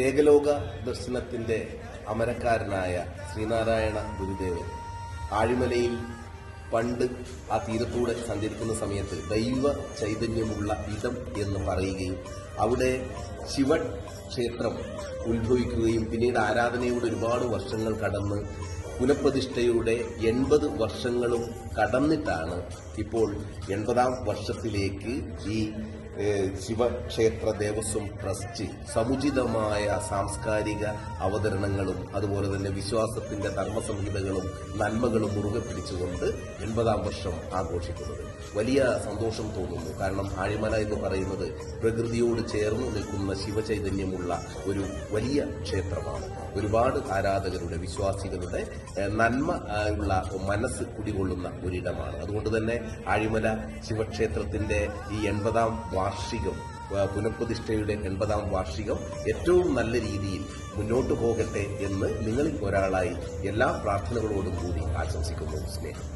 ഏകലോക ദർശനത്തിന്റെ അമരക്കാരനായ ശ്രീനാരായണ ഗുരുദേവൻ ആഴിമലയിൽ പണ്ട് ആ തീരത്തൂടെ സഞ്ചരിക്കുന്ന സമയത്ത് ദൈവ ചൈതന്യമുള്ള ഇടം എന്ന് പറയുകയും അവിടെ ശിവക്ഷേത്രം ഉത്ഭവിക്കുകയും പിന്നീട് ആരാധനയുടെ ഒരുപാട് വർഷങ്ങൾ കടന്ന് പുനഃപ്രതിഷ്ഠയുടെ 80 വർഷങ്ങളും കടന്നിട്ടാണ് ഇപ്പോൾ 80ാം വർഷത്തിലേക്ക് ഈ ശിവക്ഷേത്ര ദേവസ്വം ട്രസ്റ്റ് സമുചിതമായ സാംസ്കാരിക അവതരണങ്ങളും അതുപോലെ തന്നെ വിശ്വാസത്തിന്റെ ധർമ്മസംഹിതകളും നന്മകളും മുറുകെ പിടിച്ചുകൊണ്ട് 80ാം വർഷം ആഘോഷിക്കുന്നത് വലിയ സന്തോഷം തോന്നുന്നു. കാരണം ആഴിമല എന്ന് പറയുന്നത് പ്രകൃതിയോട് ചേർന്ന് നിൽക്കുന്ന ശിവചൈതന്യമുള്ള ഒരു വലിയ ക്ഷേത്രമാണ്. ഒരുപാട് ആരാധകരുടെ വിശ്വാസികളുടെ നന്മ ഉള്ള മനസ്സ് കുടികൊള്ളുന്ന ഒരിടമാണ്. അതുകൊണ്ട് തന്നെ ആഴിമല ശിവക്ഷേത്രത്തിന്റെ ഈ 80ാം വാർഷികം, പുനഃപ്രതിഷ്ഠയുടെ 80ാം വാർഷികം ഏറ്റവും നല്ല രീതിയിൽ മുന്നോട്ടു പോകട്ടെ എന്ന് നിങ്ങളിൽ ഒരാളായി എല്ലാ പ്രാർത്ഥനകളോടും കൂടി ആശംസിക്കുന്നു. സ്നേഹം.